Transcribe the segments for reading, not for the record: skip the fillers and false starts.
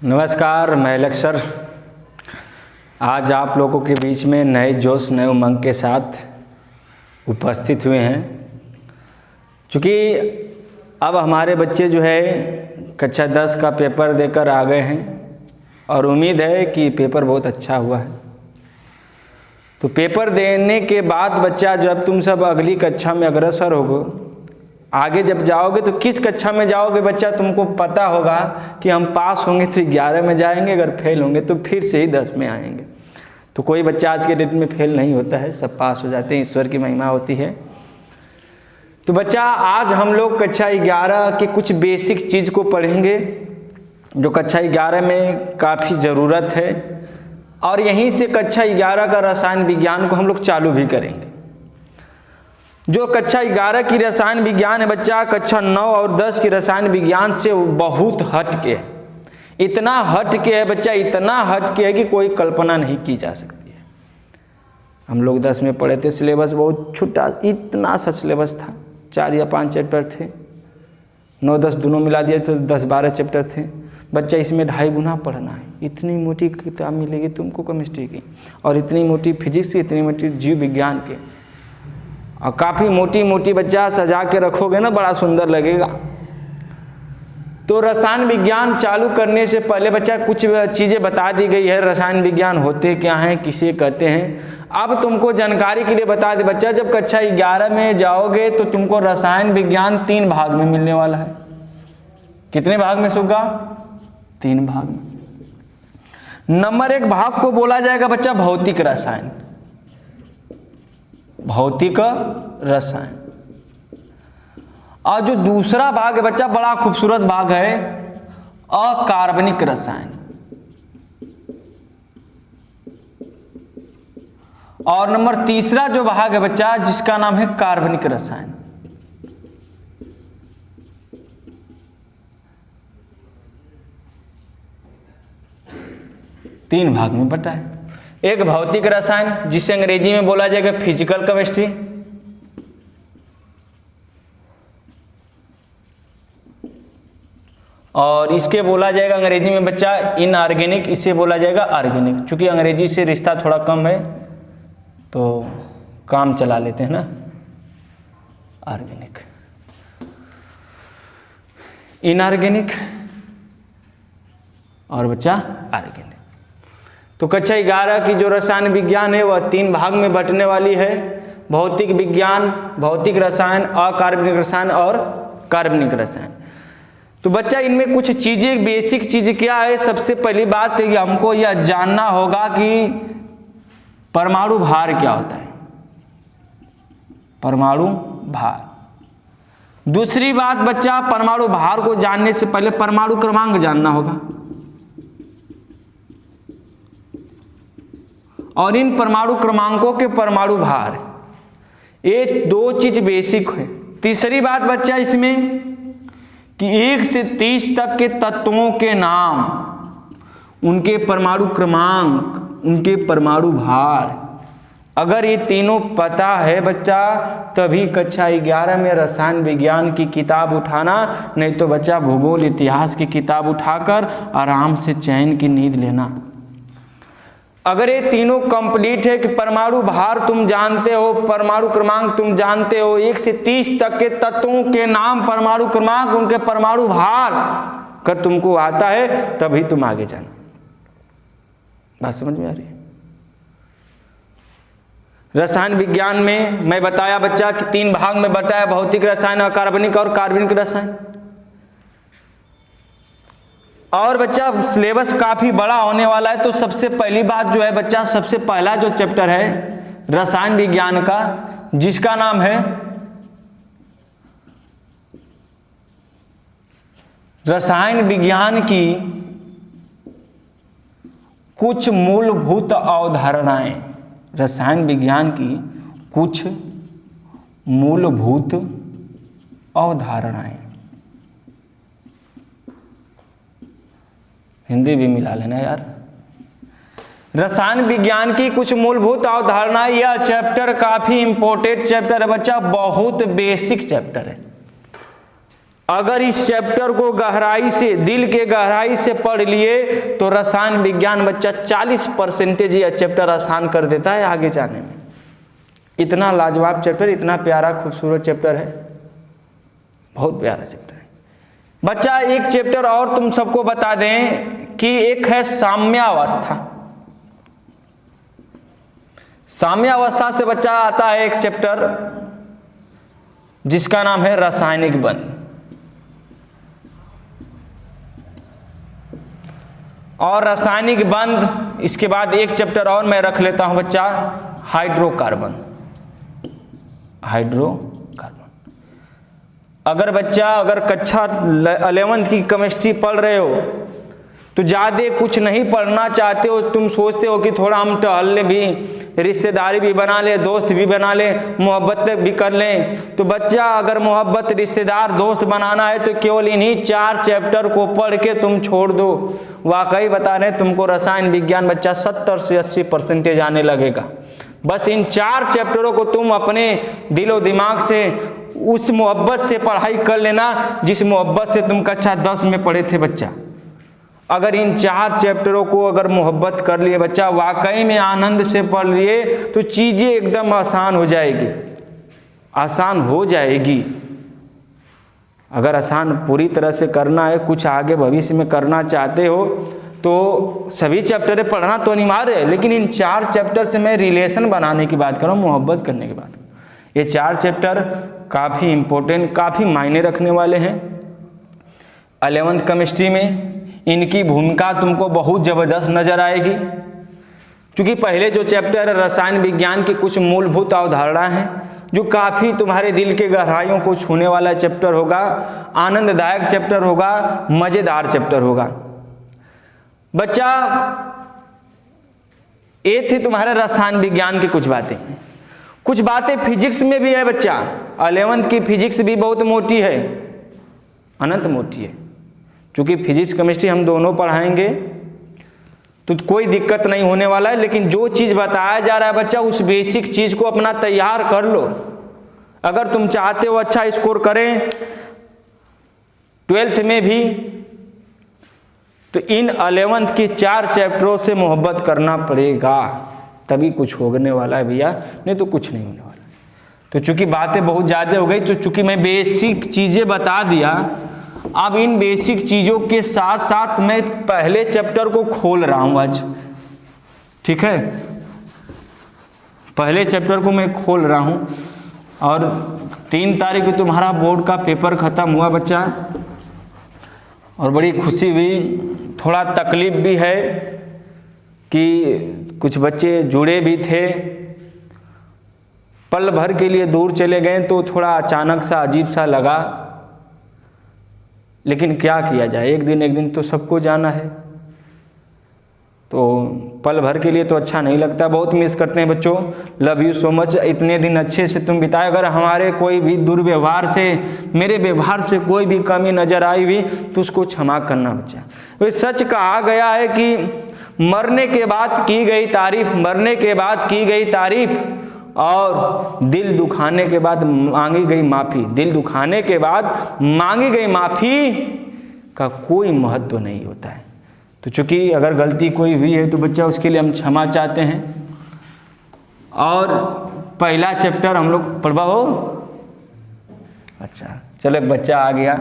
नमस्कार, मैं लक्ष्य आज आप लोगों के बीच में नए जोश नए उमंग के साथ उपस्थित हुए हैं। क्योंकि अब हमारे बच्चे जो है कक्षा 10 का पेपर देकर आ गए हैं और उम्मीद है कि पेपर बहुत अच्छा हुआ है। तो पेपर देने के बाद बच्चा जब तुम सब अगली कक्षा में अग्रसर होगे, आगे जब जाओगे तो किस कक्षा में जाओगे बच्चा तुमको पता होगा कि हम पास होंगे तो 11 में जाएंगे, अगर फेल होंगे तो फिर से ही 10 में आएंगे। तो कोई बच्चा आज के डेट में फेल नहीं होता है, सब पास हो जाते हैं, ईश्वर की महिमा होती है। तो बच्चा आज हम लोग कक्षा 11 के कुछ बेसिक चीज़ को पढ़ेंगे जो कक्षा 11 में काफ़ी ज़रूरत है, और यहीं से कक्षा 11 का रसायन विज्ञान को हम लोग चालू भी करेंगे। जो कक्षा 11 की रसायन विज्ञान है बच्चा, कक्षा 9 और 10 की रसायन विज्ञान से बहुत हट के है। इतना हट के है बच्चा, इतना हट के है कि कोई कल्पना नहीं की जा सकती है। हम लोग 10 में पढ़े थे, सिलेबस बहुत छोटा, इतना सा सिलेबस था, 4 या 5 चैप्टर थे। 9 10 दोनों मिला दिए तो 10 12 चैप्टर थे। बच्चा इसमें 2.5 गुना पढ़ना है। इतनी मोटी किताब मिलेगी तुमको केमिस्ट्री की, और इतनी मोटी फिजिक्स की, इतनी मोटी जीव विज्ञान के, और काफ़ी मोटी मोटी बच्चा सजा के रखोगे ना, बड़ा सुंदर लगेगा। तो रसायन विज्ञान चालू करने से पहले बच्चा कुछ चीज़ें बता दी गई है। रसायन विज्ञान होते क्या हैं, किसे कहते हैं, अब तुमको जानकारी के लिए बता दे बच्चा। जब कक्षा 11 में जाओगे तो तुमको रसायन विज्ञान 3 भाग में मिलने वाला है। कितने भाग में होगा? 3 भाग में। नंबर 1 भाग को बोला जाएगा बच्चा भौतिक रसायन। भौतिक रसायन। और जो दूसरा भाग है बच्चा, बड़ा खूबसूरत भाग है, अकार्बनिक रसायन। और नंबर 3 जो भाग है बच्चा, जिसका नाम है कार्बनिक रसायन। तीन भाग में बटा है। एक भौतिक रसायन, जिसे अंग्रेजी में बोला जाएगा फिजिकल केमिस्ट्री, और इसके बोला जाएगा अंग्रेजी में बच्चा इनऑर्गेनिक, इसे बोला जाएगा ऑर्गेनिक। चूंकि अंग्रेजी से रिश्ता थोड़ा कम है तो काम चला लेते हैं ना, ऑर्गेनिक, इनऑर्गेनिक और बच्चा ऑर्गेनिक। तो कक्षा 11 की जो रसायन विज्ञान है वह 3 भाग में बंटने वाली है। भौतिक विज्ञान, भौतिक रसायन, अकार्बनिक रसायन और कार्बनिक रसायन। तो बच्चा इनमें कुछ चीज़ें, बेसिक चीज़ क्या है? सबसे पहली बात है कि हमको यह जानना होगा कि परमाणु भार क्या होता है। परमाणु भार। दूसरी बात बच्चा, परमाणु भार को जानने से पहले परमाणु क्रमांक जानना होगा, और इन परमाणु क्रमांकों के परमाणु भार, ये 2 चीज बेसिक है। तीसरी बात बच्चा इसमें कि 1 से 30 तक के तत्वों के नाम, उनके परमाणु क्रमांक, उनके परमाणु भार, अगर ये तीनों पता है बच्चा तभी कक्षा 11 में रसायन विज्ञान की किताब उठाना, नहीं तो बच्चा भूगोल इतिहास की किताब उठाकर आराम से चैन की नींद लेना। अगर ये तीनों कंप्लीट है कि परमाणु भार तुम जानते हो, परमाणु क्रमांक तुम जानते हो, 1 से 30 तक के तत्वों के नाम, परमाणु क्रमांक, उनके परमाणु भार अगर तुमको आता है तभी तुम आगे जाना। बात समझ में आ रही है? रसायन विज्ञान में मैं बताया बच्चा कि 3 भाग में बटा है, भौतिक रसायन, अकार्बनिक और कार्बनिक रसायन। और बच्चा सिलेबस काफ़ी बड़ा होने वाला है। तो सबसे पहली बात जो है बच्चा, सबसे पहला जो चैप्टर है रसायन विज्ञान का, जिसका नाम है रसायन विज्ञान की कुछ मूलभूत अवधारणाएं। रसायन विज्ञान की कुछ मूलभूत अवधारणाएं। हिंदी भी मिला लेना यार। रसायन विज्ञान की कुछ मूलभूत अवधारणाएं, यह चैप्टर काफी इंपॉर्टेंट चैप्टर है बच्चा, बहुत बेसिक चैप्टर है। अगर इस चैप्टर को गहराई से, दिल के गहराई से पढ़ लिए तो रसायन विज्ञान बच्चा 40% यह चैप्टर आसान कर देता है आगे जाने में। इतना लाजवाब चैप्टर, इतना प्यारा खूबसूरत चैप्टर है, बहुत प्यारा चैप्टर है बच्चा। एक चैप्टर और तुम सबको बता दें कि एक है साम्यावस्था। साम्यावस्था से बच्चा आता है एक चैप्टर जिसका नाम है रासायनिक बंध। और रासायनिक बंध, इसके बाद एक चैप्टर और मैं रख लेता हूं बच्चा, हाइड्रोकार्बन। हाइड्रोकार्बन अगर कक्षा 11th की केमिस्ट्री पढ़ रहे हो तो ज़्यादा कुछ नहीं पढ़ना चाहते हो, तुम सोचते हो कि थोड़ा हम टहलने भी, रिश्तेदारी भी बना ले, दोस्त भी बना ले, मोहब्बत भी कर लें, तो बच्चा अगर मोहब्बत, रिश्तेदार, दोस्त बनाना है तो केवल इन्हीं 4 चैप्टर को पढ़ के तुम छोड़ दो। वाकई बता रहे तुमको रसायन विज्ञान बच्चा 70 से 80% आने लगेगा। बस इन 4 चैप्टरों को तुम अपने दिलो दिमाग से, उस मोहब्बत से पढ़ाई कर लेना जिस मोहब्बत से तुम कक्षा 10 में पढ़े थे बच्चा। अगर इन 4 चैप्टरों को अगर मोहब्बत कर लिए बच्चा, वाकई में आनंद से पढ़ लिए, तो चीज़ें एकदम आसान हो जाएगी, आसान हो जाएगी। अगर आसान पूरी तरह से करना है, कुछ आगे भविष्य में करना चाहते हो तो सभी चैप्टर पढ़ना तो अनिवार्य है, लेकिन इन 4 चैप्टर से मैं रिलेशन बनाने की बात कर रहा हूँ, मोहब्बत करने की बात। ये 4 चैप्टर काफ़ी इम्पोर्टेंट, काफ़ी मायने रखने वाले हैं 11th केमिस्ट्री में। इनकी भूमिका तुमको बहुत ज़बरदस्त नज़र आएगी, क्योंकि पहले जो चैप्टर है रसायन विज्ञान की कुछ मूलभूत अवधारणा है जो काफ़ी तुम्हारे दिल के गहराइयों को छूने वाला चैप्टर होगा, आनंददायक चैप्टर होगा, मज़ेदार चैप्टर होगा बच्चा। ये थी तुम्हारे रसायन विज्ञान की कुछ बातें। कुछ बातें फिजिक्स में भी है बच्चा। 11th की फिजिक्स भी बहुत मोटी है, अनंत मोटी है। क्योंकि फिजिक्स केमिस्ट्री हम दोनों पढ़ाएंगे तो कोई दिक्कत नहीं होने वाला है, लेकिन जो चीज़ बताया जा रहा है बच्चा, उस बेसिक चीज़ को अपना तैयार कर लो। अगर तुम चाहते हो अच्छा स्कोर करें 12th में भी, तो इन 11th की 4 चैप्टरों से मोहब्बत करना पड़ेगा, तभी कुछ होने वाला है भैया, नहीं तो कुछ नहीं होने वाला। तो चूंकि बातें बहुत ज़्यादा हो गई, तो चूंकि मैं बेसिक चीज़ें बता दिया, अब इन बेसिक चीज़ों के साथ साथ मैं पहले चैप्टर को खोल रहा हूँ आज, ठीक है। पहले चैप्टर को मैं खोल रहा हूँ और 3 तारीख को तुम्हारा बोर्ड का पेपर ख़त्म हुआ बच्चा, और बड़ी खुशी हुई, थोड़ा तकलीफ भी है कि कुछ बच्चे जुड़े भी थे, पल भर के लिए दूर चले गए तो थोड़ा अचानक सा अजीब सा लगा, लेकिन क्या किया जाए, एक दिन तो सबको जाना है, तो पल भर के लिए तो अच्छा नहीं लगता। बहुत मिस करते हैं बच्चों, लव यू सो मच। इतने दिन अच्छे से तुम बिताए, अगर हमारे कोई भी दुर्व्यवहार से, मेरे व्यवहार से कोई भी कमी नज़र आई हुई तो उसको क्षमा करना बच्चा। तो सच कहा गया है कि मरने के बाद की गई तारीफ, मरने के बाद की गई तारीफ और दिल दुखाने के बाद मांगी गई माफ़ी, दिल दुखाने के बाद मांगी गई माफ़ी का कोई महत्व नहीं होता है। तो चूँकि अगर गलती कोई हुई है तो बच्चा उसके लिए हम क्षमा चाहते हैं। और पहला चैप्टर हम लोग पढ़वा हो, अच्छा चलो एक बच्चा आ गया।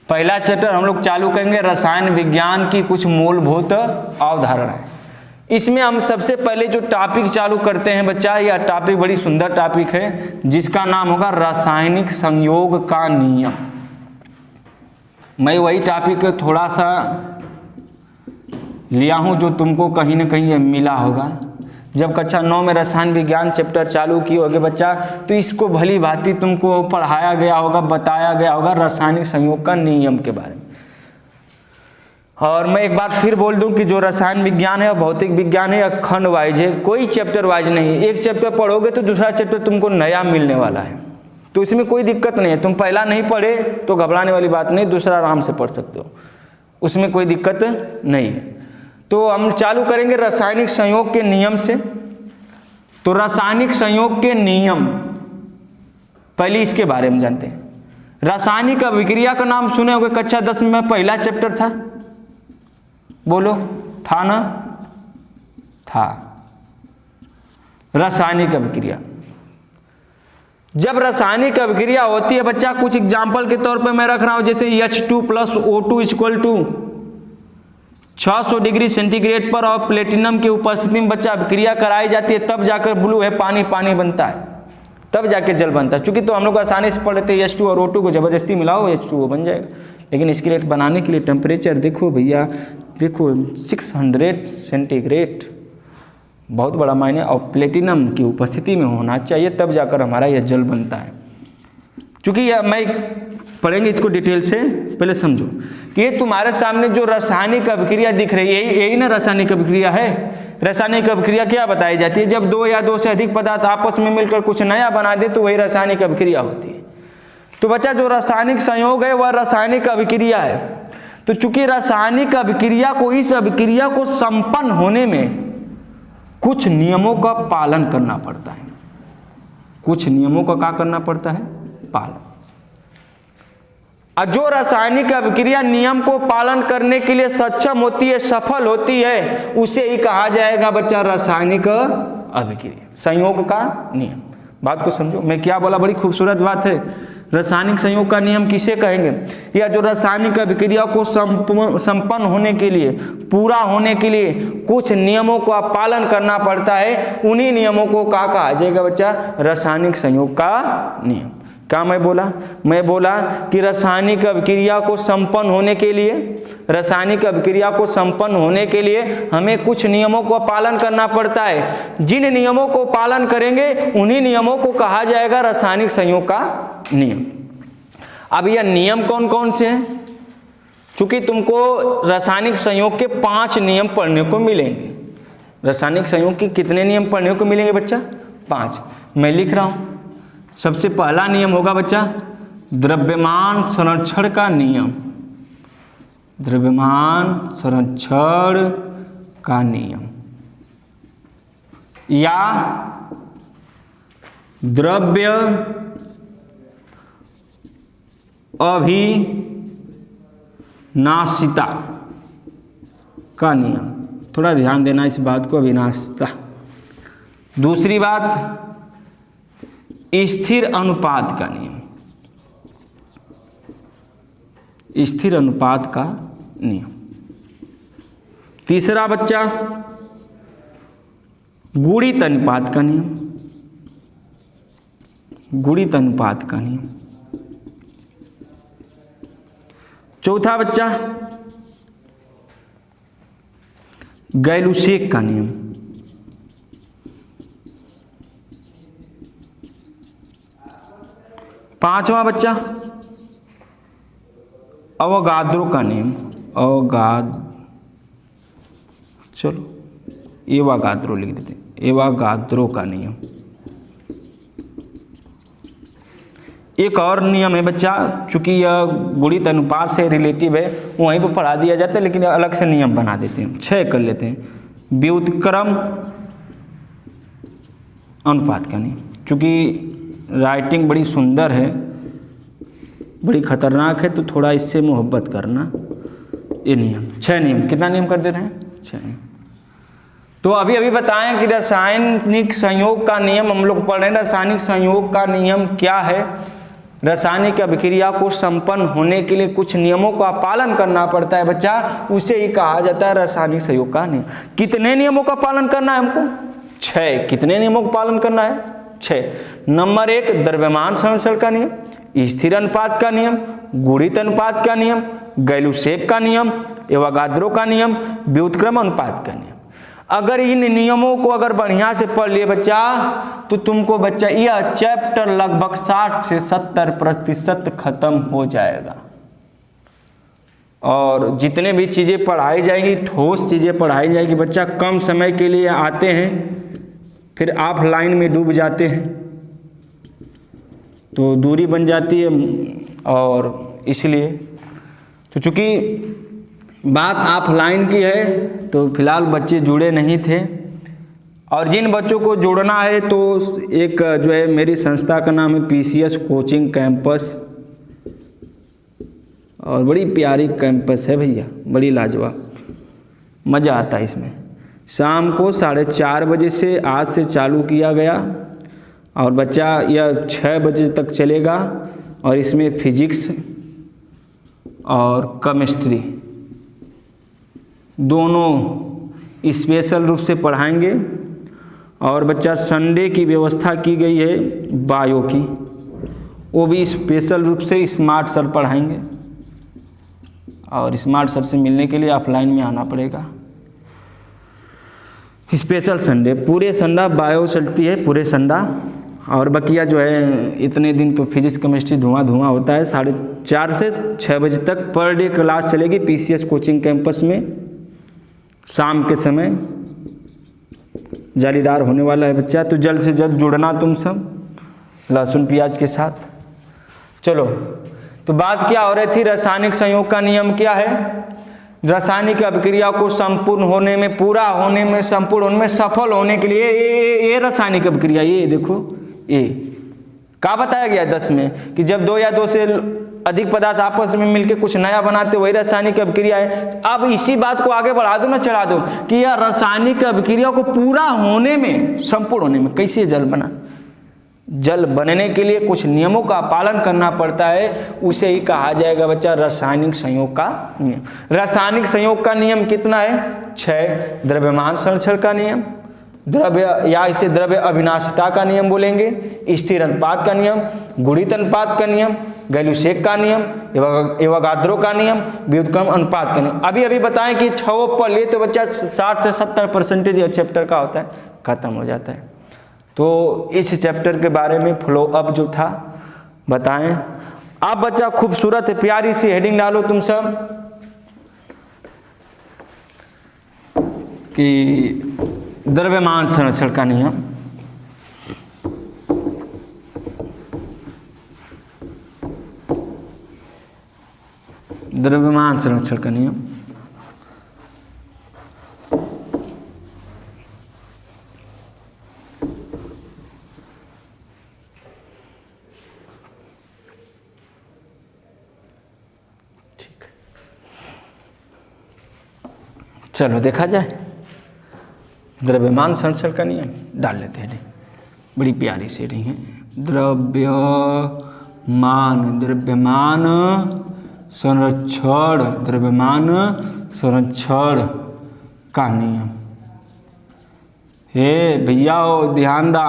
पहला चैप्टर हम लोग चालू करेंगे रसायन विज्ञान की कुछ मूलभूत अवधारणाएं। इसमें हम सबसे पहले जो टॉपिक चालू करते हैं बच्चा, यह टॉपिक बड़ी सुंदर टॉपिक है जिसका नाम होगा रासायनिक संयोग का नियम। मैं वही टॉपिक थोड़ा सा लिया हूँ जो तुमको कहीं ना कहीं मिला होगा। जब कक्षा 9 में रसायन विज्ञान चैप्टर चालू किए होगे बच्चा, तो इसको भली भांति तुमको पढ़ाया गया होगा, बताया गया होगा रासायनिक संयोग का नियम के बारे में। और मैं एक बात फिर बोल दूं कि जो रसायन विज्ञान है और भौतिक विज्ञान है खंड वाइज है, कोई चैप्टर वाइज नहीं है। एक चैप्टर पढ़ोगे तो दूसरा चैप्टर तुमको नया मिलने वाला है, तो इसमें कोई दिक्कत नहीं है। तुम पहला नहीं पढ़े तो घबराने वाली बात नहीं, दूसरा आराम से पढ़ सकते हो, उसमें कोई दिक्कत नहीं है। तो हम चालू करेंगे रासायनिक संयोग के नियम से। तो रासायनिक संयोग के नियम, पहले इसके बारे में जानते हैं। रासायनिक अभिक्रिया का नाम सुने होंगे, कक्षा 10 में पहला चैप्टर था, बोलो था ना? था। रासायनिक अभिक्रिया, जब रासायनिक अभिक्रिया होती है बच्चा, कुछ एग्जाम्पल के तौर पे मैं रख रहा हूं, जैसे H2 + O2 = 600 डिग्री सेंटीग्रेड पर और प्लेटिनम की उपस्थिति में बच्चा अभिक्रिया कराई जाती है, तब जाकर ब्लू है पानी पानी बनता है, तब जाके जल बनता है। चूंकि तो हम लोग आसानी से पढ़ लेते हैं H2 और O2 को जबरदस्ती मिलाओ H2O बन जाएगा, लेकिन इसके लिए बनाने के लिए टेम्परेचर देखो भैया, देखो 600 सेंटीग्रेड, बहुत बड़ा मायने, और प्लेटिनम की उपस्थिति में होना चाहिए, तब जाकर हमारा यह जल बनता है। चूँकि यह मैं पढ़ेंगे इसको डिटेल से, पहले समझो कि ये तुम्हारे सामने जो रासायनिक अभिक्रिया दिख रही है, यही ना रासायनिक अभिक्रिया है। रासायनिक अभिक्रिया क्या बताई जाती है? जब दो या दो से अधिक पदार्थ आपस में मिलकर कुछ नया बना दे तो वही रासायनिक अभिक्रिया होती है। तो बच्चा जो रासायनिक संयोग है वह रासायनिक अभिक्रिया है। तो चूंकि रासायनिक अभिक्रिया को, इस अभिक्रिया को संपन्न होने में कुछ नियमों का पालन करना पड़ता है, कुछ नियमों का क्या करना पड़ता है? पालन। और जो रासायनिक अभिक्रिया नियम को पालन करने के लिए सक्षम होती है, सफल होती है, उसे ही कहा जाएगा बच्चा रासायनिक अभिक्रिया, संयोग का नियम। बात को समझो, मैं क्या बोला, बड़ी खूबसूरत बात है। रासायनिक संयोग का नियम किसे कहेंगे? या जो रासायनिक अभिक्रिया को संपन्न होने के लिए, पूरा होने के लिए कुछ नियमों का पालन करना पड़ता है, उन्हीं नियमों को क्या कहा जाएगा बच्चा? रासायनिक संयोग का नियम। क्या मैं बोला? मैं बोला कि रासायनिक अभिक्रिया को संपन्न होने के लिए, रासायनिक अभिक्रिया को संपन्न होने के लिए हमें कुछ नियमों का पालन करना पड़ता है। जिन नियमों को पालन करेंगे उन्हीं नियमों को कहा जाएगा रासायनिक संयोग का नियम। अब यह नियम कौन कौन से हैं? चूंकि तुमको रासायनिक संयोग के 5 नियम पढ़ने को मिलेंगे। रासायनिक संयोग के कितने नियम पढ़ने को मिलेंगे बच्चा? 5। मैं लिख रहा हूं। सबसे पहला नियम होगा बच्चा द्रव्यमान संरक्षण का नियम, द्रव्यमान संरक्षण का नियम, या द्रव्य अविनाशिता का नियम। थोड़ा ध्यान देना इस बात को, अविनाशिता। दूसरी बात स्थिर अनुपात का नियम, स्थिर अनुपात का नियम। तीसरा बच्चा गुणित अनुपात का नियम, गुणित अनुपात का नियम। चौथा बच्चा गैलुसेक का नियम। पांचवा बच्चा अवोगाद्रो का नियम, चलो एवागाद्रो लिख देते हैं, एवागाद्रो का नियम। एक और नियम है बच्चा, चूंकि यह गुणित अनुपात से रिलेटिव है, वहीं पर पढ़ा दिया जाता है, लेकिन अलग से नियम बना देते हैं, 6 कर लेते हैं। व्युत्क्रम अनुपात का नियम। चूंकि राइटिंग बड़ी सुंदर है, बड़ी खतरनाक है, तो थोड़ा इससे मोहब्बत करना। ये नियम 6 नियम, कितना नियम कर दे रहे हैं? 6 नियम। तो अभी अभी बताएं कि रासायनिक संयोग का नियम हम लोग पढ़ रहे हैं। रासायनिक संयोग का नियम क्या है? रासायनिक अभिक्रिया को संपन्न होने के लिए कुछ नियमों का पालन करना पड़ता है बच्चा, उसे ही कहा जाता है रासायनिक संयोग का नियम। कितने नियमों का पालन करना है हमको? 6। कितने नियमों का पालन करना है? 6। नंबर 1 द्रव्यमान संरक्षण का नियम, स्थिर अनुपात का नियम, गुणित अनुपात का नियम, गैलुसेक का नियम, एवागाद्रो का नियम, व्युत्क्रम अनुपात का नियम। अगर इन नियमों को अगर बढ़िया से पढ़ लिए बच्चा, तो तुमको बच्चा यह चैप्टर लगभग 60 से 70% खत्म हो जाएगा। और जितने भी चीज़ें पढ़ाई जाएंगी, ठोस चीज़ें पढ़ाई जाएगी बच्चा। कम समय के लिए आते हैं, फिर आप लाइन में डूब जाते हैं, तो दूरी बन जाती है। और इसलिए तो चूँकि बात ऑफलाइन की है, तो फिलहाल बच्चे जुड़े नहीं थे। और जिन बच्चों को जोड़ना है, तो एक जो है मेरी संस्था का नाम है PCS कोचिंग कैंपस, और बड़ी प्यारी कैंपस है भैया, बड़ी लाजवाब, मज़ा आता है इसमें। शाम को 4:30 बजे से आज से चालू किया गया और बच्चा यह 6 बजे तक चलेगा। और इसमें फिजिक्स और केमिस्ट्री दोनों स्पेशल रूप से पढ़ाएंगे। और बच्चा संडे की व्यवस्था की गई है बायो की, वो भी स्पेशल रूप से स्मार्ट सर पढ़ाएंगे। और स्मार्ट सर से मिलने के लिए ऑफलाइन में आना पड़ेगा। स्पेशल संडे, पूरे संडा बायो चलती है पूरे संडा। और बकिया जो है इतने दिन तो फिजिक्स केमिस्ट्री धुआं होता है। 4:30 से 6 बजे तक पर डे क्लास चलेगी PCS कोचिंग कैंपस में। शाम के समय जालीदार होने वाला है बच्चा, तो जल्द से जल्द जुड़ना तुम सब लहसुन प्याज के साथ। चलो, तो बात क्या हो रही थी, रासायनिक संयोग का नियम क्या है। रासायनिक अभिक्रिया को संपूर्ण होने में, पूरा होने में, संपूर्ण होने में, सफल होने के लिए ये रासायनिक अभिक्रिया, ये देखो ये क्या बताया गया 10 में कि जब 2 या 2 से अधिक पदार्थ आपस में मिलकर कुछ नया बनाते वही रासायनिक अभिक्रिया है। अब इसी बात को आगे बढ़ा दो ना, चढ़ा दो कि यह रासायनिक अभिक्रिया को पूरा होने में, संपूर्ण होने में कैसे जल बना। जल बनने के लिए कुछ नियमों का पालन करना पड़ता है, उसे ही कहा जाएगा बच्चा रासायनिक संयोग का नियम। रासायनिक संयोग का नियम कितना है? 6। द्रव्यमान संरक्षण का नियम, द्रव्य या इसे द्रव्य अविनाशिता का नियम बोलेंगे, स्थिर अनुपात का नियम, गुणित अनुपात का नियम, गैलुसेक का नियम, एवोगाद्रो का नियम, व्युत्क्रम अनुपात का नियम। अभी अभी बताएं कि 6 पढ़ लिए तो बच्चा 60 से 70% यह चैप्टर का होता है, खत्म हो जाता है। तो इस चैप्टर के बारे में फ्लो अप जो था बताएं। आप बच्चा खूबसूरत है, प्यारी सी हेडिंग डालो तुम सब कि द्रव्यमान संरक्षण का नियम। द्रव्यमान संरक्षण का नियम। ठीक, चलो देखा जाए द्रव्यमान संरक्षण का नियम डाल लेते हैं। बड़ी प्यारी सी रही है, द्रव्यमान संरक्षण, द्रव्यमान संरक्षण का नियम। हे भैया ध्यान दा,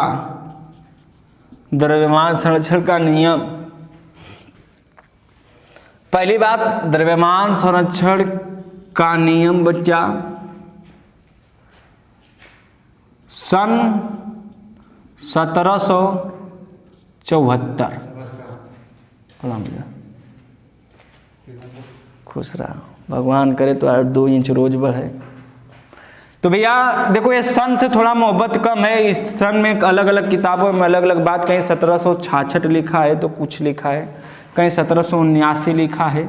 द्रव्यमान संरक्षण का नियम। पहली बात, द्रव्यमान संरक्षण का नियम बच्चा सन 1774 खुश रहा, भगवान करे तो 2 इंच रोज बढ़े। तो भैया देखो ये सन से थोड़ा मोहब्बत कम है, इस सन में अलग अलग किताबों में अलग अलग बात, कहीं 1766 लिखा है तो कुछ लिखा है, कहीं 1779 लिखा है,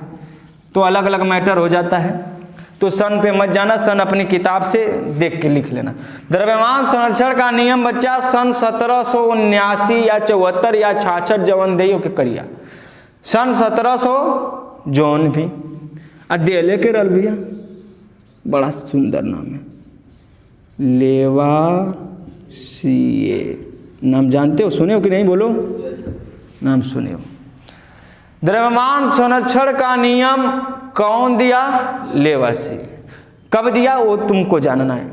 तो अलग अलग मैटर हो जाता है। तो सन पे मत जाना, सन अपनी किताब से देख के लिख लेना। द्रव्यमान संरक्षण का नियम बच्चा सन 1779 या 74 या 66 जवन दे के करिया, सन 1700 जौन भी अध्यय के रल भैया, बड़ा सुंदर नाम है, लेवासिए। नाम जानते हो, सुने हो कि नहीं, बोलो नाम सुने हो। द्रव्यमान संरक्षण का नियम कौन दिया? लेवासी। कब दिया वो तुमको जानना है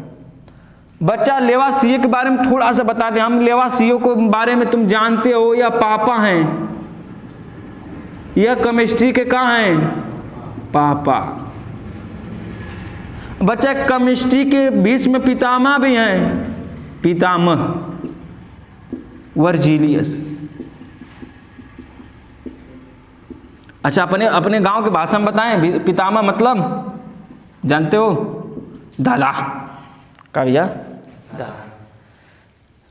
बच्चा। लेवासिए के बारे में थोड़ा सा बता दें, हम लेवासियों के बारे में तुम जानते हो, या पापा हैं, यह केमिस्ट्री के कहाँ हैं? पापा। बच्चा केमिस्ट्री के बीच में पितामह भी हैं, पितामह वर्जिलियस। अच्छा, अपने गांव के भाषा में बताएं, पितामह मतलब जानते हो? दादा का भैया, दादा।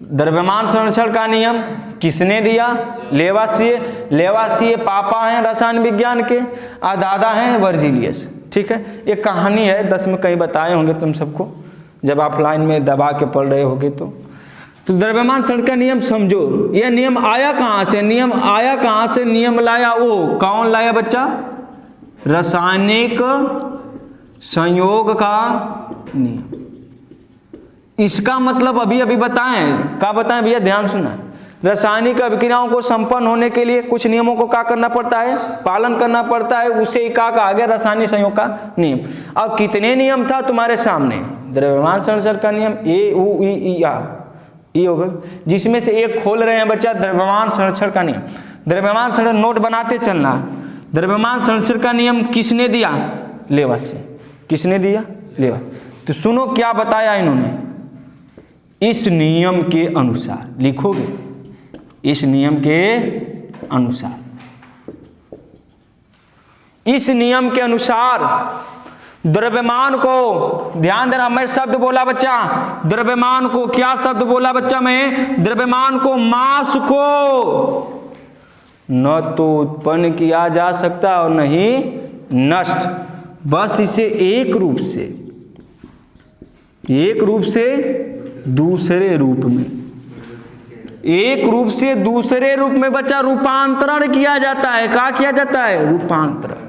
द्रव्यमान संरक्षण का नियम किसने दिया? लेवासिए। लेवासिए पापा हैं रसायन विज्ञान के, और दादा हैं वर्जिलियस। ठीक है, ये कहानी है, 10 में कहीं बताए होंगे तुम सबको, जब आप लाइन में दबा के पढ़ रहे होगे तो द्रव्यमान संरक्षण का नियम समझो। यह नियम आया कहाँ से? नियम आया कहाँ से? नियम लाया वो कौन लाया बच्चा? रासायनिक संयोग का नियम। इसका मतलब अभी अभी बताएं, क्या बताएं भैया, ध्यान सुना। रासायनिक अभिक्रियाओं को संपन्न होने के लिए कुछ नियमों को क्या करना पड़ता है, पालन करना पड़ता है, उसे क्या कहा गया, रासायनिक संयोग का नियम। अब कितने नियम था तुम्हारे सामने, द्रव्यमान संरक्षण का नियम ए उ ई आ ई होगा, जिसमें से एक खोल रहे हैं बच्चा, द्रव्यमान संरक्षण का नियम। द्रव्यमान संरक्षण नोट बनाते चलना। द्रव्यमान संरक्षण का नियम किसने दिया, लेवस से। किसने दिया, लेवस। तो सुनो क्या बताया इन्होंने, इस नियम के अनुसार, लिखोगे, इस नियम के अनुसार, इस नियम के अनुसार द्रव्यमान को, ध्यान देना, मैं शब्द बोला बच्चा, द्रव्यमान को, क्या शब्द बोला बच्चा मैं, द्रव्यमान को, मास को न तो उत्पन्न किया जा सकता और न ही नष्ट, बस इसे एक रूप से दूसरे रूप में, एक रूप से दूसरे रूप में बच्चा रूपांतरण किया जाता है। क्या किया जाता है, रूपांतरण।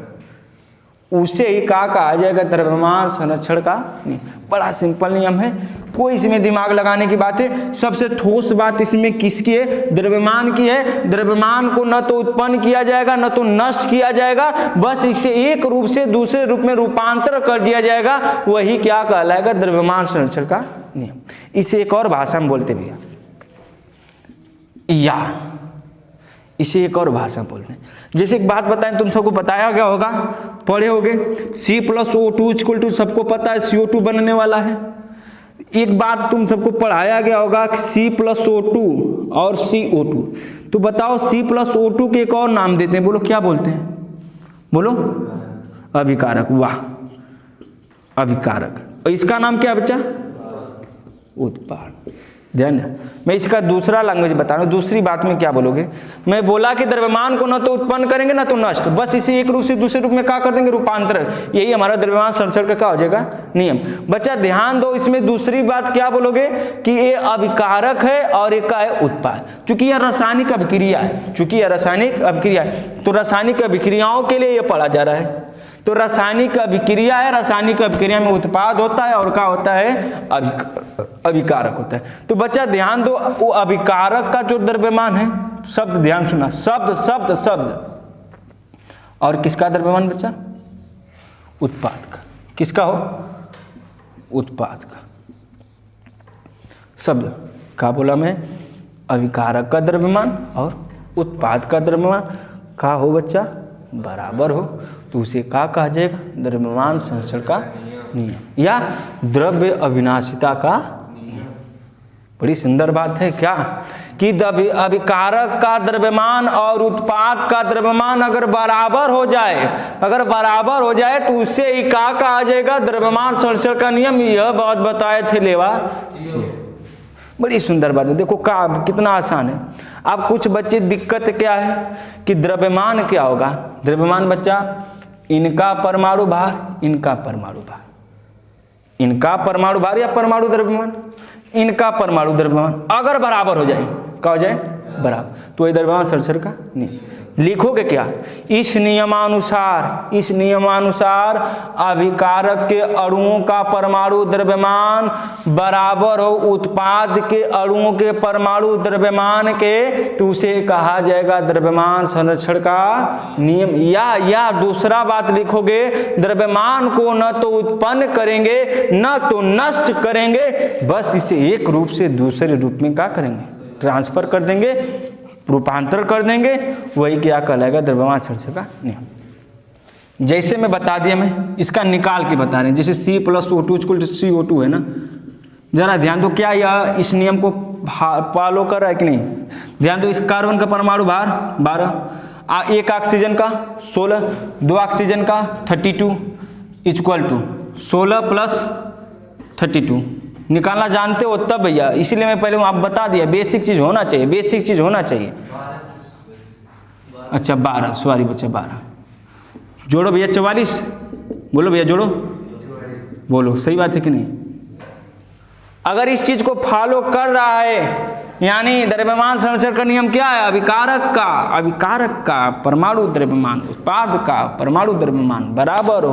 उसे ही कहा जाएगा द्रव्यमान संरक्षण का नियम। बड़ा सिंपल नियम है, कोई इसमें दिमाग लगाने की बात है। सबसे ठोस बात इसमें किसकी है, द्रव्यमान की है। द्रव्यमान को न तो उत्पन्न किया जाएगा न तो नष्ट किया जाएगा, बस इसे एक रूप से दूसरे रूप में रूपांतर कर दिया जाएगा, वही क्या कहलाएगा, द्रव्यमान संरक्षण का नियम। इसे एक और भाषा में बोलते भैया, या इसे एक और भाषा बोलते हैं। जैसे एक बात बताएं, तुम सबको बताया गया होगा, पढ़े होगे, C+O2 सबको पता है CO2 बनने वाला है। एक बात तुम सबको पढ़ाया गया होगा कि C+O2 और CO2, तो बताओ C+O2 के एक और नाम देते हैं, बोलो क्या बोलते हैं, बोलो, अभिकारक। वाह, अभिकारक। और इसका नाम क्या है बच्चा, उत्पाद। ध्यान दें, मैं इसका दूसरा लैंग्वेज बता रहा हूँ। दूसरी बात में क्या बोलोगे, मैं बोला कि द्रव्यमान को न तो उत्पन्न करेंगे न तो नष्ट, बस इसे एक रूप से दूसरे रूप में क्या कर देंगे, रूपांतरण। यही हमारा द्रव्यमान संरक्षण का क्या हो जाएगा, नियम। बच्चा ध्यान दो, इसमें दूसरी बात क्या बोलोगे कि ये अभिकारक है और एक का है उत्पाद। चूंकि यह रासायनिक अभिक्रिया है, चूंकि यह रासायनिक अभिक्रिया है, तो रासायनिक अभिक्रियाओं के लिए यह पढ़ा जा रहा है। तो रासायनिक अभिक्रिया है, रासायनिक अभिक्रिया में उत्पाद होता है और क्या होता है, अभिकारक होता है। तो बच्चा ध्यान दो, वो अभिकारक का जो द्रव्यमान है, शब्द ध्यान सुना, शब्द शब्द शब्द, और किसका द्रव्यमान बच्चा, उत्पाद का। किसका हो, उत्पाद का। शब्द क्या बोला मैं, अभिकारक का द्रव्यमान और उत्पाद का द्रव्यमान का हो बच्चा, बराबर हो, तो उसे क्या कहा जाएगा, द्रव्यमान संरक्षण का नियम या द्रव्य अविनाशिता का नियम। बड़ी सुंदर बात है क्या, कि अभिकारक का द्रव्यमान और उत्पाद का द्रव्यमान अगर बराबर हो जाए, अगर बराबर हो जाए तो उससे ही क्या कहा जाएगा, द्रव्यमान संरक्षण का नियम। यह बात बताए थे लेवा से। बड़ी सुंदर बात है, देखो का कितना आसान है। अब कुछ बच्चे दिक्कत क्या है कि द्रव्यमान क्या होगा, द्रव्यमान बच्चा, इनका परमाणु भार, इनका परमाणु भार, इनका परमाणु भार या परमाणु द्रव्यमान, इनका परमाणु द्रव्यमान अगर बराबर हो जाए, क्या हो जाए, बराबर, तो ये द्रव्यमान संरक्षण का नियम। लिखोगे क्या, इस नियमानुसार, इस नियमानुसार अभिकारक के अणुओं का परमाणु द्रव्यमान बराबर हो उत्पाद के अणुओं के परमाणु द्रव्यमान के, तो उसे कहा जाएगा द्रव्यमान संरक्षण का नियम। या दूसरा बात लिखोगे, द्रव्यमान को न तो उत्पन्न करेंगे न तो नष्ट करेंगे, बस इसे एक रूप से दूसरे रूप में क्या करेंगे, ट्रांसफर कर देंगे, रूपांतर कर देंगे, वही क्या कहलाएगा, द्रव्यमान संरक्षण का नियम। जैसे मैं बता दिया, मैं इसका निकाल के बता रहे हैं, जैसे C+O2 CO2 है ना, जरा ध्यान दो, क्या यह इस नियम को फॉलो कर रहा है कि नहीं। ध्यान दो, इस कार्बन का परमाणु भार 12, एक ऑक्सीजन का 16, दो ऑक्सीजन का 32 इक्वल टू 16 प्लस 32 निकालना जानते हो तब भैया, इसीलिए मैं पहले आप बता दिया, बेसिक चीज होना चाहिए, बेसिक चीज होना चाहिए। अच्छा 12, सॉरी बच्चा 12, जोड़ो भैया 44, बोलो भैया जोड़ो, बोलो सही बात है कि नहीं। अगर इस चीज को फॉलो कर रहा है यानी द्रव्यमान संरक्षण का नियम क्या है? अभिकारक का परमाणु द्रव्यमान उत्पाद का परमाणु द्रव्यमान बराबर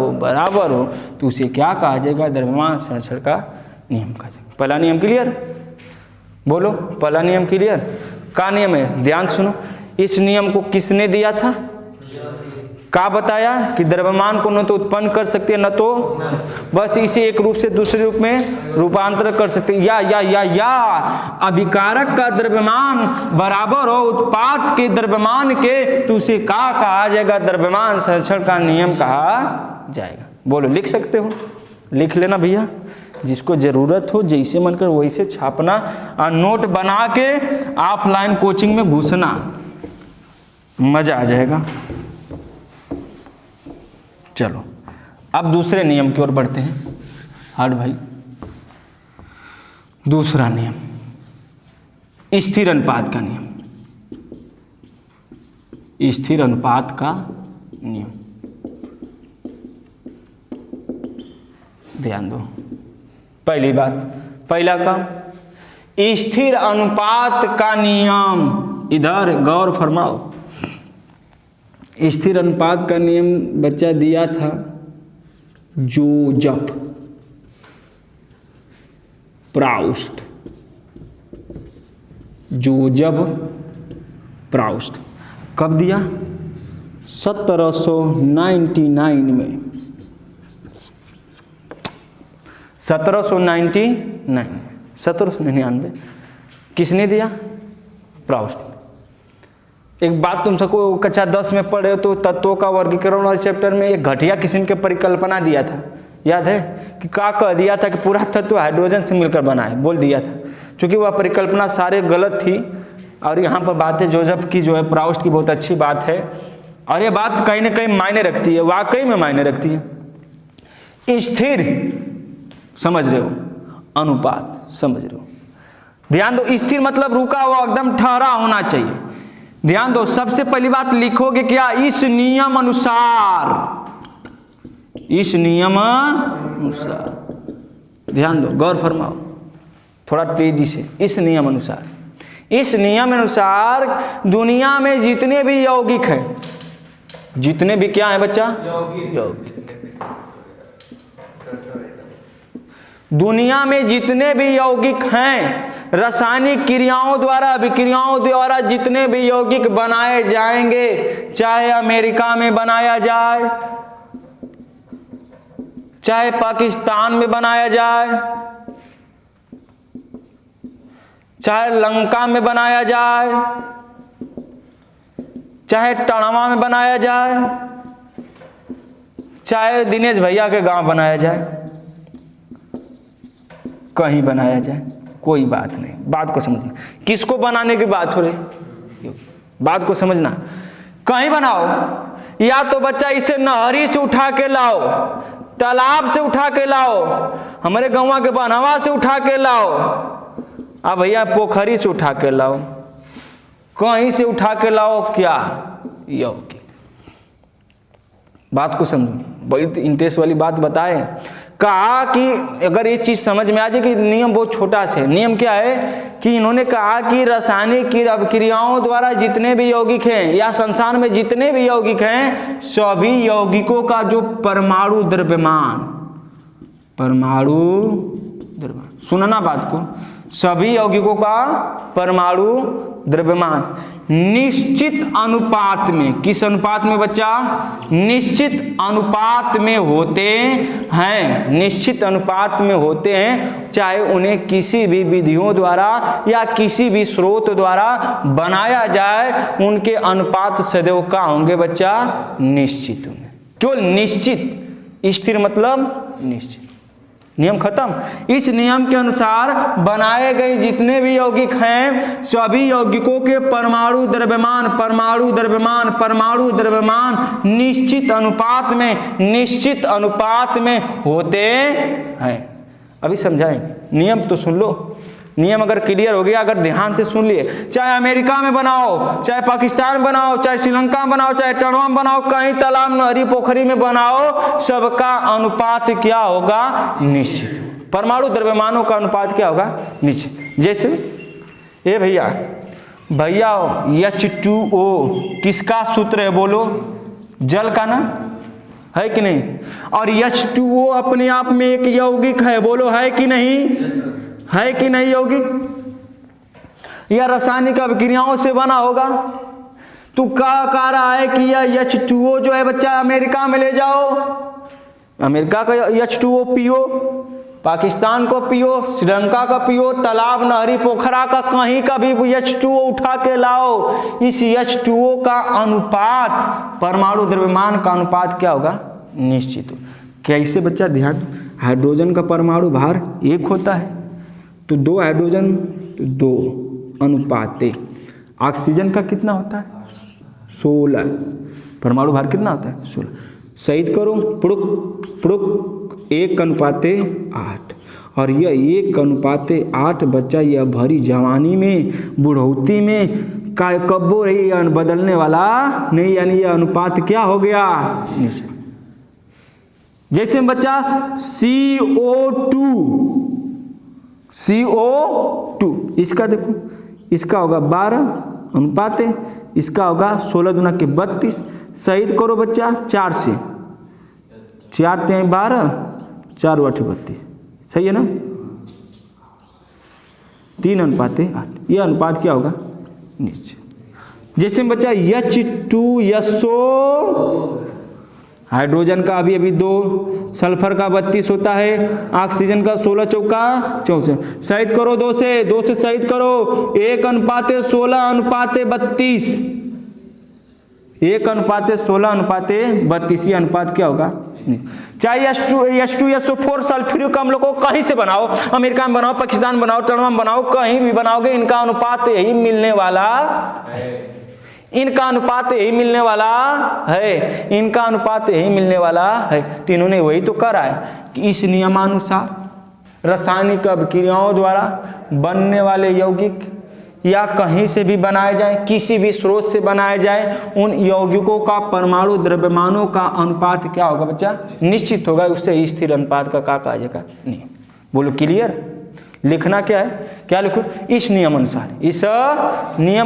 हो तो उसे क्या कहा जाएगा? द्रव्यमान संरक्षण का नियम कहा जाएगा। पहला नियम क्लियर? बोलो, पहला नियम क्लियर? का नियम है? ध्यान सुनो, इस नियम को किसने दिया था? का बताया कि द्रव्यमान को न तो उत्पन्न कर सकते हैं न तो बस इसे एक रूप से दूसरे रूप में रूपांतर कर सकते हैं। या अभिकारक का द्रव्यमान बराबर हो उत्पाद के द्रव्यमान के तो उसे का कहा जाएगा? द्रव्यमान संरक्षण का नियम कहा जाएगा। बोलो, लिख सकते हो? लिख लेना भैया, जिसको जरूरत हो जैसे मन कर वैसे छापना और नोट बना के ऑफलाइन कोचिंग में घुसना, मजा आ जाएगा। चलो अब दूसरे नियम की ओर बढ़ते हैं। हार्ड भाई, दूसरा नियम स्थिर अनुपात का नियम। स्थिर अनुपात का नियम, ध्यान दो। पहली बात, पहला काम स्थिर अनुपात का नियम, इधर गौर फरमाओ। स्थिर अनुपात का नियम बच्चा दिया था जोजफ प्राउस्ट, जोजफ प्राउस्ट। कब दिया? 1799 में। 1799 किसने दिया? प्राउस्ट। एक बात तुम सबको कक्षा 10 में पढ़े हो तो तत्वों का वर्गीकरण वाले चैप्टर में एक घटिया किस्म की परिकल्पना दिया था, याद है? कि का कह दिया था कि पूरा तत्व हाइड्रोजन से मिलकर बना है, बोल दिया था। क्योंकि वह परिकल्पना सारे गलत थी और यहाँ पर बातें जोजफ की जो है प्राउस्ट की बहुत अच्छी बात है और ये बात कहीं ना कहीं मायने रखती है, वाकई में मायने रखती है। स्थिर समझ रहे हो, अनुपात समझ रहे हो? ध्यान दो, स्थिर मतलब रुका हुआ एकदम ठहरा होना चाहिए। ध्यान दो, सबसे पहली बात लिखोगे क्या? इस नियम अनुसार, इस नियम अनुसार। ध्यान दो, गौर फरमाओ थोड़ा तेजी से। इस नियम अनुसार, इस नियम अनुसार दुनिया में जितने भी यौगिक हैं, जितने भी क्या है बच्चा? यौगिक। दुनिया में जितने भी यौगिक हैं, रासायनिक क्रियाओं द्वारा अभिक्रियाओं द्वारा जितने भी यौगिक बनाए जाएंगे, चाहे अमेरिका में बनाया जाए, चाहे पाकिस्तान में बनाया जाए, चाहे लंका में बनाया जाए, चाहे टणवा में बनाया जाए, चाहे दिनेश भैया के गांव बनाया जाए, कहीं बनाया जाए, कोई बात नहीं। बात को समझना, किसको बनाने की बात हो रही, बात को समझना। कहीं बनाओ, या तो बच्चा इसे नहरी से उठा के लाओ, तालाब से उठा के लाओ, हमारे गाँव के बनवा से उठा के लाओ, अब भैया पोखरी से उठा के लाओ, कहीं से उठा के लाओ, क्या यौगिक। बात को समझो, बड़ी इंटरेस्ट वाली बात बताए। कहा कि अगर ये चीज समझ में आ जाए कि नियम बहुत छोटा से, नियम क्या है कि इन्होंने कहा कि रासायनिक अभिक्रियाओं द्वारा जितने भी यौगिक हैं या संसार में जितने भी यौगिक हैं, सभी यौगिकों का जो परमाणु द्रव्यमान, परमाणु द्रव्यमान, सुनना बात को, सभी यौगिकों का परमाणु द्रव्यमान निश्चित अनुपात में, किस अनुपात में बच्चा? निश्चित अनुपात में होते हैं, निश्चित अनुपात में होते हैं, चाहे उन्हें किसी भी विधियों द्वारा या किसी भी स्रोत द्वारा बनाया जाए, उनके अनुपात सदैव का होंगे बच्चा? निश्चित होंगे। केवल निश्चित, स्थिर मतलब निश्चित। नियम खत्म। इस नियम के अनुसार बनाए गए जितने भी यौगिक हैं, सभी यौगिकों के परमाणु द्रव्यमान, परमाणु द्रव्यमान, परमाणु द्रव्यमान निश्चित अनुपात में, निश्चित अनुपात में होते हैं। अभी समझाएंगे। नियम तो सुन लो, नियम अगर क्लियर हो गया, अगर ध्यान से सुन लिए, चाहे अमेरिका में बनाओ, चाहे पाकिस्तान बनाओ, चाहे श्रीलंका में बनाओ, चाहे टणवा में बनाओ, कहीं तालाब नहरी पोखरी में बनाओ, सबका अनुपात क्या होगा? निश्चित। परमाणु द्रव्यमानों का अनुपात क्या होगा? निश्चित। जैसे ए भैया H2O किसका सूत्र है बोलो? जल का ना, है कि नहीं? और H2O अपने आप में एक यौगिक है, बोलो है कि नहीं? है कि नहीं यौगिक? यह रासायनिक अभिक्रियाओं से बना होगा। तू क्या कह रहा है कि यह H2O जो है बच्चा अमेरिका में ले जाओ, अमेरिका का H2O पियो, पाकिस्तान को पियो, श्रीलंका का पियो, तालाब नहरी पोखरा का कहीं का भी H2O उठा के लाओ। इस H2O का अनुपात, परमाणु द्रव्यमान का अनुपात क्या होगा? निश्चित हो। कैसे बच्चा? ध्यान, हाइड्रोजन का परमाणु भार 1 होता है, तो 2 हाइड्रोजन 2 अनुपात 1। ऑक्सीजन का कितना होता है? 16। परमाणु भार कितना होता है? 16। शहीद करो, पुरुक 1:8। और यह 1:8 बच्चा यह भरी जवानी में, बुढ़ौती में कब्बो रही बदलने वाला नहीं, यानी यह अनुपात क्या हो गया? जैसे बच्चा CO2 इसका देखो, इसका होगा 12:, इसका होगा 16 दूना के 32। शहीद करो बच्चा 4 से, 4 × 12, 4 × 8 32, सही है ना? 3:8। यह अनुपात क्या होगा? निश्चित। जैसे बच्चा H2SO, हाइड्रोजन का अभी 2, सल्फर का 32 होता है, ऑक्सीजन का 16 चौका 64। शहीद करो 2 से शहीद करो, 1:16:32, 1:16:32। ये अनुपात क्या होगा? चाहे H2SO4 सल्फ्यूरिक अम्ल को कहीं से बनाओ, अमेरिका में बनाओ, पाकिस्तान बनाओ, टर्मा में बनाओ, कहीं भी बनाओगे, इनका अनुपात यही मिलने वाला है। इनका अनुपात यही मिलने वाला है, इनका अनुपात यही मिलने वाला है। तो इन्होंने वही तो करा है कि इस नियमानुसार रासायनिक अभिक्रियाओं द्वारा बनने वाले यौगिक या कहीं से भी बनाए जाए, किसी भी स्रोत से बनाए जाए, उन यौगिकों का परमाणु द्रव्यमानों का अनुपात क्या होगा बच्चा? निश्चित होगा। उससे स्थिर अनुपात का क्या कहा जाएगा? नहीं। बोलो क्लियर? लिखना क्या है? क्या लिखो? इस नियम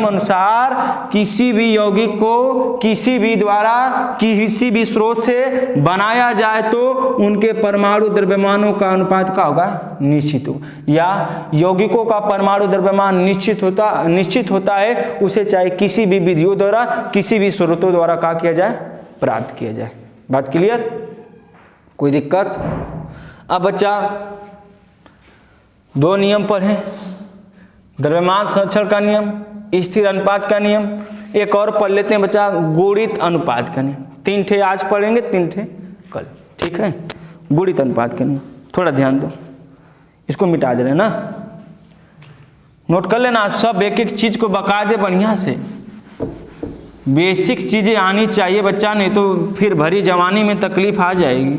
अनुसार किसी भी यौगिक को किसी भी द्वारा किसी भी स्रोत से बनाया जाए तो उनके परमाणु द्रव्यमानों का अनुपात क्या होगा? निश्चित हो। या यौगिकों का परमाणु द्रव्यमान निश्चित होता है, उसे चाहे किसी भी विधियों द्वारा किसी भी स्रोतों द्वारा क्या किया जाए? प्राप्त किया जाए। बात क्लियर? कोई दिक्कत? अब बच्चा 2 नियम पढ़ें, द्रव्यमान संरक्षण का नियम, स्थिर अनुपात का नियम। एक और पढ़ लेते हैं बच्चा, गुणित अनुपात का नियम। 3 ठे आज पढ़ेंगे, 3 ठे कल, ठीक है? गुणित अनुपात का नियम, थोड़ा ध्यान दो, इसको मिटा दे रहे ना, नोट कर लेना। सब एक एक चीज को बकायदे बढ़िया से, बेसिक चीजें आनी चाहिए बच्चा, नहीं तो फिर भरी जवानी में तकलीफ आ जाएगी।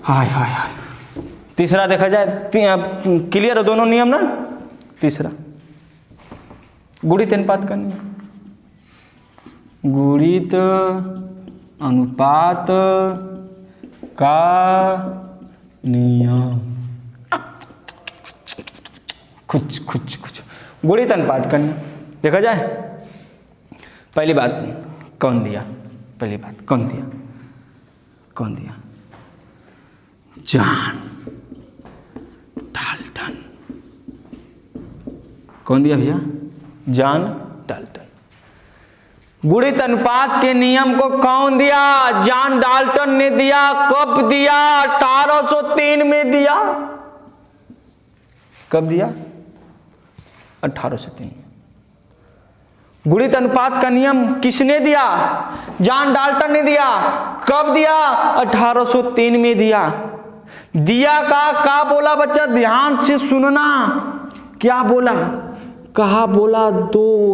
हाय हाय हाय। तीसरा देखा जाए, क्लियर है दोनों नियम ना? तीसरा गुणित अनुपात का नियम, गुणित अनुपात का नियम, कुछ गुणित अनुपात का नियम देखा जाए। पहली बात कौन दिया? पहली बात कौन दिया? John Dalton. कौन दिया भैया? John Dalton. गुणित अनुपात के नियम को कौन दिया? जॉन डाल्टन ने दिया। कब दिया? 1803 में दिया। कब दिया? 1803। गुणित अनुपात का नियम किसने दिया? जॉन डाल्टन ने दिया। कब दिया? 1803 में दिया। दिया का बोला बच्चा? ध्यान से सुनना। क्या बोला? कहा बोला? दो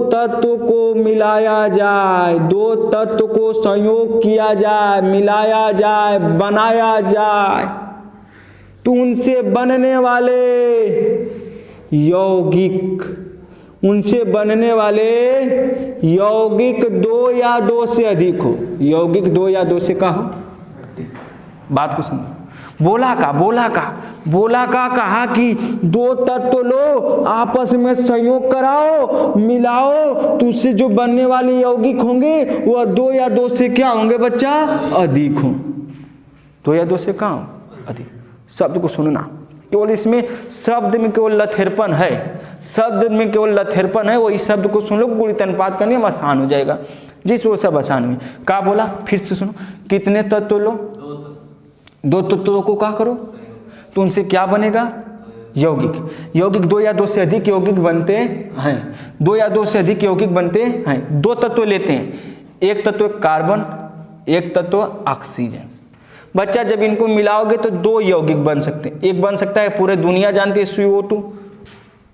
तत्व को मिलाया जाए, 2 तत्व को संयोग किया जाए, मिलाया जाए, बनाया जाए तो उनसे बनने वाले यौगिक 2 या 2 से अधिक हो। यौगिक 2 या 2 से का हो? बात को समझो। बोला का कहा कि दो तत्व लो, आपस में संयोग कराओ, मिलाओ, तो उससे जो बनने वाले यौगिक होंगे वह दो या दो से क्या होंगे बच्चा, अधिक हों। दो या दो से क्या हो, अधिक। शब्द को सुनना, केवल इसमें शब्द में केवल लथेरपन है, शब्द में केवल लथेरपन है। वही शब्द को सुन लो, गुणित अनुपात करने में आसान हो जाएगा। जिस वो सब आसान हुई। क्या बोला, फिर से सुनो, कितने तत्व लो, दो तत्वों को क्या करो, तो उनसे क्या बनेगा, यौगिक। यौगिक दो या दो से अधिक यौगिक बनते हैं, दो या दो से अधिक यौगिक बनते हैं। दो तत्व लेते हैं, एक तत्व कार्बन, एक तत्व ऑक्सीजन। बच्चा जब इनको मिलाओगे तो दो यौगिक बन सकते हैं। एक बन सकता है, पूरे दुनिया जानती है, CO2,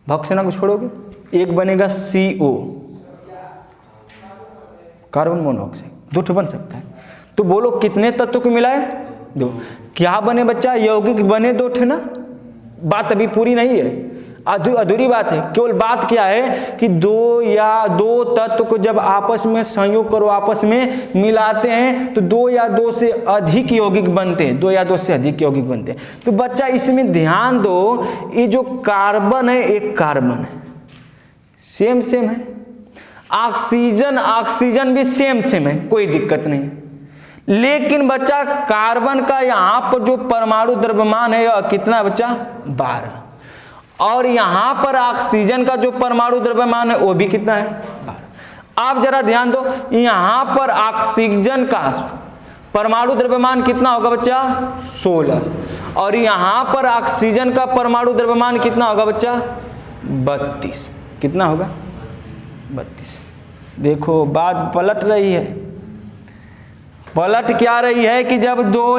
भक्सेना को छोड़ोगे। एक बनेगा CO, कार्बन मोनोऑक्साइड, दो ठो बन सकता है। तो बोलो कितने तत्व को मिलाए, दो। क्या बने बच्चा, यौगिक बने दो ठे ना। बात अभी पूरी नहीं है, अधूरी बात है। केवल बात क्या है कि दो या दो तत्व को जब आपस में संयोग करो, आपस में मिलाते हैं तो दो या दो से अधिक यौगिक बनते हैं, दो या दो से अधिक यौगिक बनते हैं। तो बच्चा इसमें ध्यान दो, ये जो कार्बन है, एक कार्बन है, सेम है। ऑक्सीजन भी सेम है, कोई दिक्कत नहीं। लेकिन बच्चा कार्बन का यहाँ पर जो परमाणु द्रव्यमान है यह कितना बच्चा, 12। और यहाँ पर ऑक्सीजन का जो परमाणु द्रव्यमान है वो भी कितना है, 12। आप जरा ध्यान दो, यहाँ पर ऑक्सीजन का परमाणु द्रव्यमान कितना होगा बच्चा, 16। और यहाँ पर ऑक्सीजन का परमाणु द्रव्यमान कितना होगा बच्चा, 32। कितना होगा, 32। देखो बात पलट रही है। पलट क्या रही है कि जब दो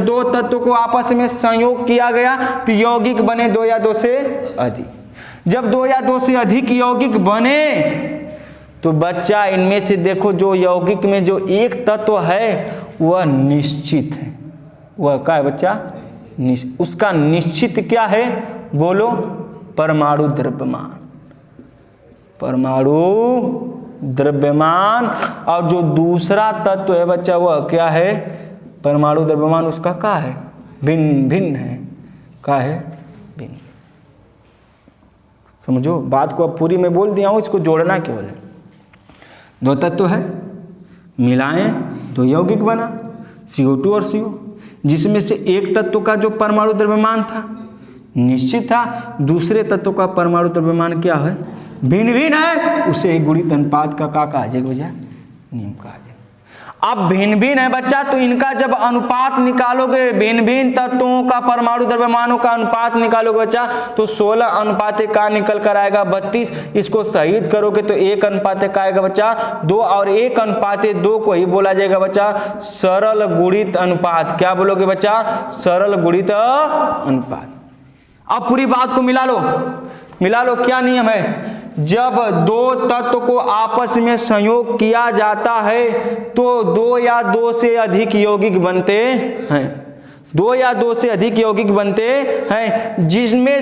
दो तत्वों को आपस में संयोग किया गया तो यौगिक बने दो या दो से अधिक। जब दो या दो से अधिक यौगिक बने तो बच्चा इनमें से देखो, जो यौगिक में जो एक तत्व है वह निश्चित है। वह क्या है बच्चा, उसका निश्चित क्या है, बोलो, परमाणु द्रव्यमान। परमाणु द्रव्यमान। और जो दूसरा तत्व है बच्चा वह क्या है, परमाणु द्रव्यमान उसका क्या है, भिन्न है। क्या है, भिन्न। समझो बात को, अब पूरी मैं बोल दिया हूँ, इसको जोड़ना केवल है। दो तत्व है, मिलाएं तो यौगिक बना CO2 और CO, जिसमें से एक तत्व का जो परमाणु द्रव्यमान था निश्चित था, दूसरे तत्व का परमाणु द्रव्यमान क्या है, भिन्न है। उसे गुणित अनुपात का आ जाएगा बच्चा, नियम का आ जाएगा। अब भिन्न है बच्चा, तो इनका जब अनुपात निकालोगे, भिन्न तत्वों का परमाणु द्रव्यमानों का अनुपात निकालोगे बच्चा, तो 16 अनुपात का निकल कर आएगा 32। इसको शहीद करोगे तो 1 अनुपात का आएगा बच्चा 2, और 1 अनुपात 2 को ही बोला जाएगा बच्चा सरल गुणित अनुपात। क्या बोलोगे बच्चा, सरल गुणित अनुपात। अब पूरी बात को मिला लो। क्या नियम है, जब दो तत्व को आपस में संयोग किया जाता है तो दो या दो से अधिक यौगिक बनते हैं, दो या दो से अधिक यौगिक बनते हैं, जिसमें